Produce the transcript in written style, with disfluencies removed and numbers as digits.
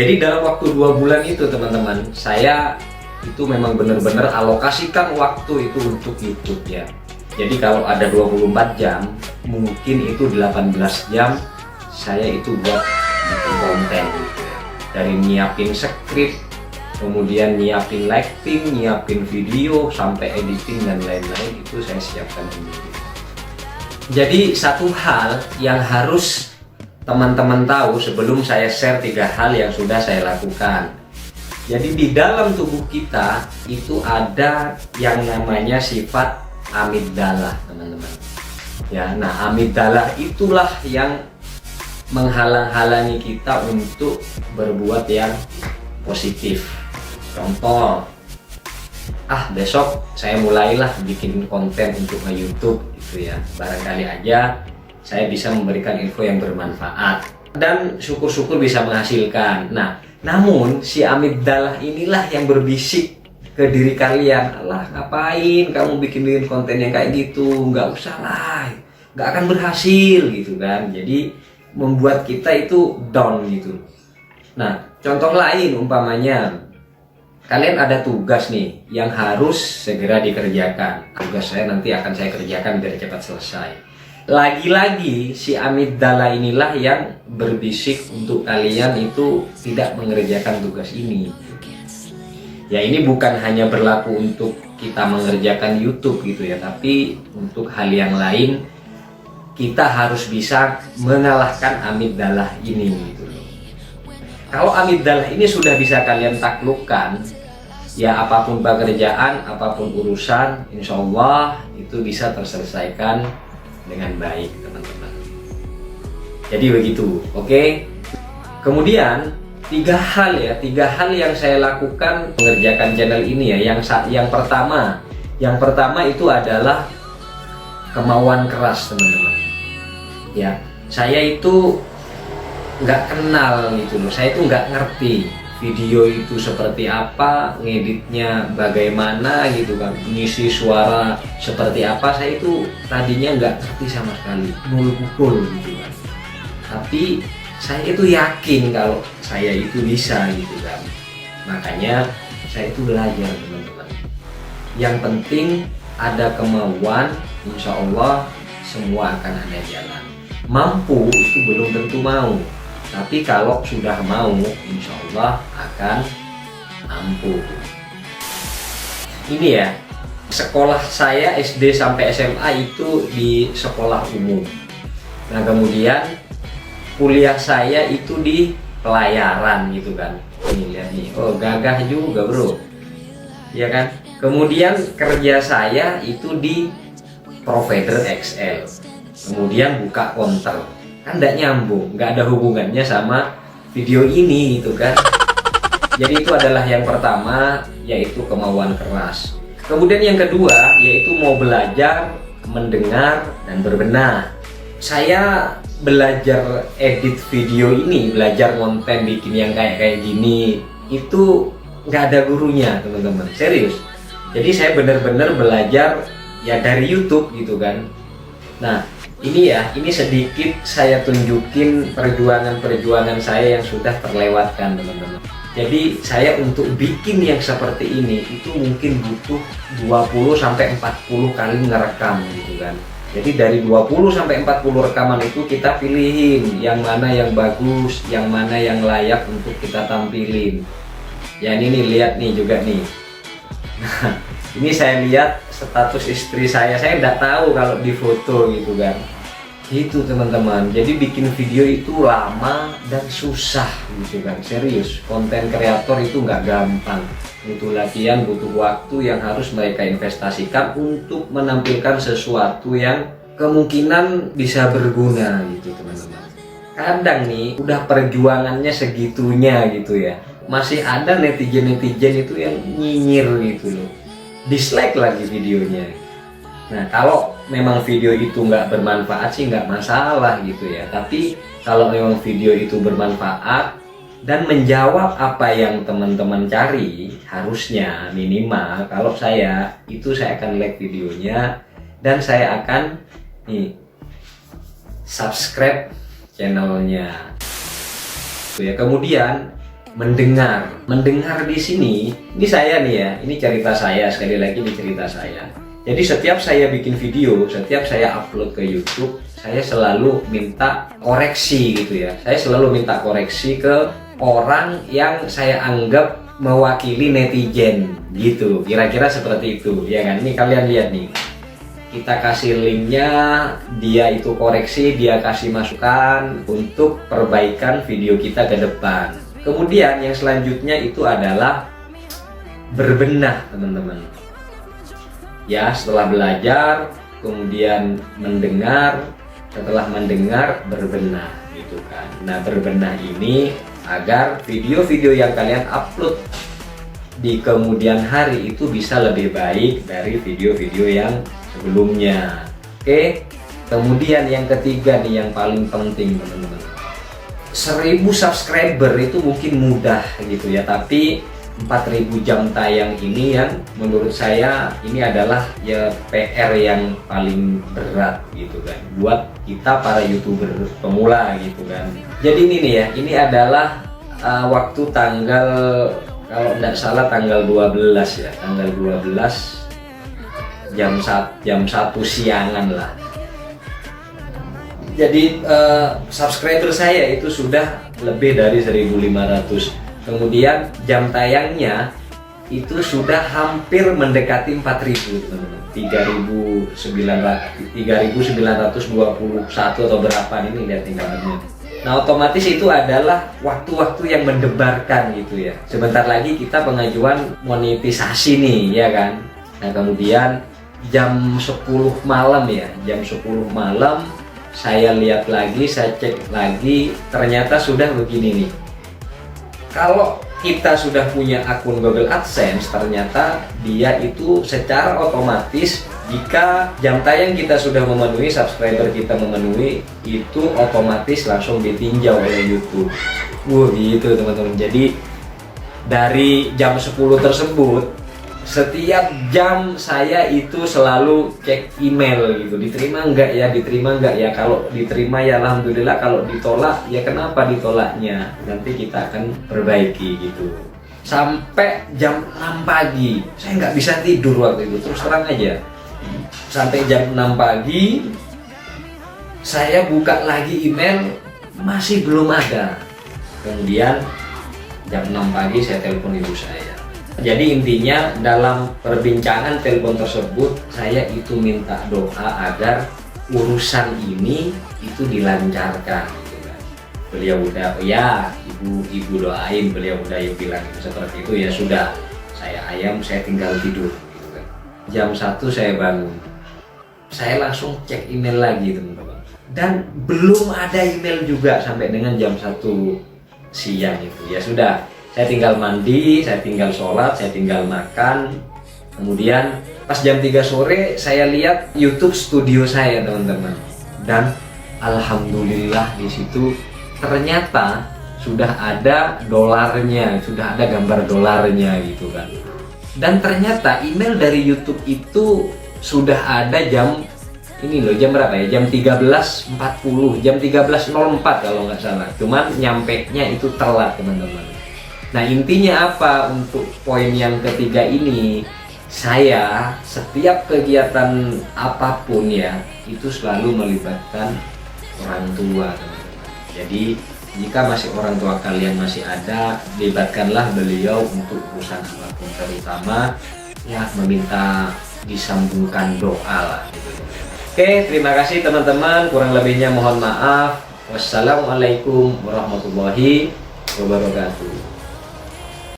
Jadi dalam waktu 2 bulan itu teman-teman, saya itu memang benar-benar alokasikan waktu itu untuk YouTube ya. Jadi kalau ada 24 jam, mungkin itu 18 jam saya itu buat bikin konten gitu ya. Dari nyiapin skrip, kemudian nyiapin lighting, nyiapin video, sampai editing dan lain-lain itu saya siapkan sendiri. Jadi satu hal yang harus teman-teman tahu sebelum saya share 3 hal yang sudah saya lakukan. Jadi di dalam tubuh kita itu ada yang namanya sifat amigdala, teman-teman. Ya, nah amigdala itulah yang menghalang-halangi kita untuk berbuat yang positif. Contoh, besok saya mulailah bikin konten untuk YouTube gitu ya. Barangkali aja saya bisa memberikan info yang bermanfaat dan syukur-syukur bisa menghasilkan. Nah, namun si amigdala inilah yang berbisik ke diri kalian, "Alah, ngapain kamu bikin konten yang kayak gitu? Nggak usah lah, nggak akan berhasil," gitu kan. Jadi membuat kita itu down gitu. Nah, contoh lain umpamanya kalian ada tugas nih yang harus segera dikerjakan. Tugas saya nanti akan saya kerjakan biar cepat selesai. Lagi-lagi si amigdala inilah yang berbisik untuk kalian itu tidak mengerjakan tugas ini. Ya, ini bukan hanya berlaku untuk kita mengerjakan YouTube gitu ya, tapi untuk hal yang lain kita harus bisa mengalahkan amigdala ini gitu loh. Kalau amigdala ini sudah bisa kalian taklukkan, ya apapun pekerjaan, apapun urusan, insya Allah itu bisa terselesaikan dengan baik, teman-teman. Jadi begitu, oke? Kemudian 3 hal yang saya lakukan mengerjakan channel ini ya. Yang pertama itu adalah kemauan keras, teman-teman. Ya, saya itu nggak kenal gitu loh. Saya itu nggak ngerti video itu seperti apa, ngeditnya bagaimana gitu kan, ngisi suara seperti apa. Saya itu tadinya nggak ngerti sama sekali, nul pukul gitu kan. Tapi saya itu yakin kalau saya itu bisa gitu kan. Makanya saya itu belajar, teman-teman. Yang penting ada kemauan, insya Allah semua akan ada jalan. Mampu itu belum tentu mau, tapi kalau sudah mau, insya Allah akan mampu. Ini ya, sekolah saya SD sampai SMA itu di sekolah umum. Nah, kemudian kuliah saya itu di pelayaran gitu kan. Ini lihat nih, oh gagah juga bro, ya kan. Kemudian kerja saya itu di provider XL, kemudian buka counter. Kan tidak nyambung, nggak ada hubungannya sama video ini gitu kan. Jadi itu adalah yang pertama, yaitu kemauan keras. Kemudian yang kedua yaitu mau belajar, mendengar, dan berbenah. Saya belajar edit video ini, belajar konten bikin yang kayak gini, itu nggak ada gurunya, teman-teman, serius. Jadi saya benar-benar belajar ya dari YouTube gitu kan. Nah, ini sedikit saya tunjukin perjuangan saya yang sudah terlewatkan, teman-teman. Jadi saya untuk bikin yang seperti ini itu mungkin butuh 20-40 kali ngerekam gitu kan. Jadi dari 20 sampai 40 rekaman itu kita pilihin yang mana yang bagus, yang mana yang layak untuk kita tampilin. Ya ini nih, lihat nih juga nih. Nah, ini saya lihat status istri saya nggak tahu kalau di foto gitu kan. Gitu, teman-teman. Jadi bikin video itu lama dan susah gitu kan. Serius, konten kreator itu nggak gampang. Butuh latihan, butuh waktu yang harus mereka investasikan untuk menampilkan sesuatu yang kemungkinan bisa berguna gitu, teman-teman. Kadang nih udah perjuangannya segitunya gitu ya, masih ada netizen itu yang nyinyir gitu loh, dislike lagi videonya. Nah, kalau memang video itu nggak bermanfaat sih nggak masalah gitu ya. Tapi kalau memang video itu bermanfaat dan menjawab apa yang teman-teman cari, harusnya minimal kalau saya akan like videonya dan saya akan subscribe channelnya. Ya, kemudian Mendengar di sini, ini saya nih ya, ini cerita saya, sekali lagi ini cerita saya. Jadi setiap saya bikin video, setiap saya upload ke YouTube, saya selalu minta koreksi gitu ya. Saya selalu minta koreksi ke orang yang saya anggap mewakili netizen gitu. Kira-kira seperti itu, ya kan? Ini kalian lihat nih. Kita kasih linknya, dia itu koreksi, dia kasih masukan untuk perbaikan video kita ke depan. Kemudian yang selanjutnya itu adalah berbenah, teman-teman. Ya, setelah belajar, kemudian mendengar, setelah mendengar berbenah gitu kan. Nah, berbenah ini agar video-video yang kalian upload di kemudian hari itu bisa lebih baik dari video-video yang sebelumnya. Oke. Kemudian yang ketiga nih yang paling penting, teman-teman. 1000 subscriber itu mungkin mudah gitu ya, tapi 4000 jam tayang ini yang menurut saya ini adalah ya PR yang paling berat gitu kan buat kita para YouTuber pemula gitu kan. Jadi ini nih ya, ini adalah waktu tanggal, kalau tidak salah tanggal 12 ya, tanggal 12 jam 1 siangan lah. Jadi subscriber saya itu sudah lebih dari 1500. Kemudian jam tayangnya itu sudah hampir mendekati 4000, teman-teman. 3921 atau berapa ini, lihat tingkatannya. Nah, otomatis itu adalah waktu-waktu yang mendebarkan gitu ya. Sebentar lagi kita pengajuan monetisasi nih, ya kan. Nah, kemudian jam 10 malam ya, jam 10 malam saya lihat lagi, saya cek lagi, ternyata sudah begini nih. Kalau kita sudah punya akun Google AdSense, ternyata dia itu secara otomatis jika jam tayang kita sudah memenuhi, subscriber kita memenuhi, itu otomatis langsung ditinjau oleh YouTube. Gitu teman-teman. Jadi dari jam 10 tersebut, setiap jam saya itu selalu cek email gitu, diterima enggak ya, diterima enggak ya. Kalau diterima ya alhamdulillah, kalau ditolak ya kenapa ditolaknya, nanti kita akan perbaiki gitu. Sampai jam 6 pagi saya nggak bisa tidur waktu itu, terus terang aja. Sampai jam 6 pagi saya buka lagi email, masih belum ada. Kemudian jam 6 pagi saya telepon ibu saya. Jadi intinya dalam perbincangan telepon tersebut saya itu minta doa agar urusan ini itu dilancarkan gitu kan. Beliau udah ya ibu doain, beliau udah bilang seperti itu, ya sudah, saya ayam, saya tinggal tidur gitu kan. Jam 1 saya bangun, saya langsung cek email lagi teman-teman, dan belum ada email juga sampai dengan jam 1 siang itu. Ya sudah, saya tinggal mandi, saya tinggal sholat, saya tinggal makan. Kemudian pas jam 3 sore saya lihat YouTube studio saya teman-teman, dan alhamdulillah di situ ternyata sudah ada dolarnya, sudah ada gambar dolarnya gitu kan. Dan ternyata email dari YouTube itu sudah ada jam ini loh, jam berapa ya, jam 13.40, jam 13.04 kalau nggak salah. Cuman nyampe nya itu telat teman-teman. Nah, intinya apa untuk poin yang ketiga ini? Saya setiap kegiatan apapun ya itu selalu melibatkan orang tua, teman-teman. Jadi jika masih orang tua kalian masih ada, libatkanlah beliau untuk urusan apapun, terutama ya meminta disambungkan doa lah gitu. Oke, terima kasih teman-teman, kurang lebihnya mohon maaf. Wassalamualaikum warahmatullahi wabarakatuh.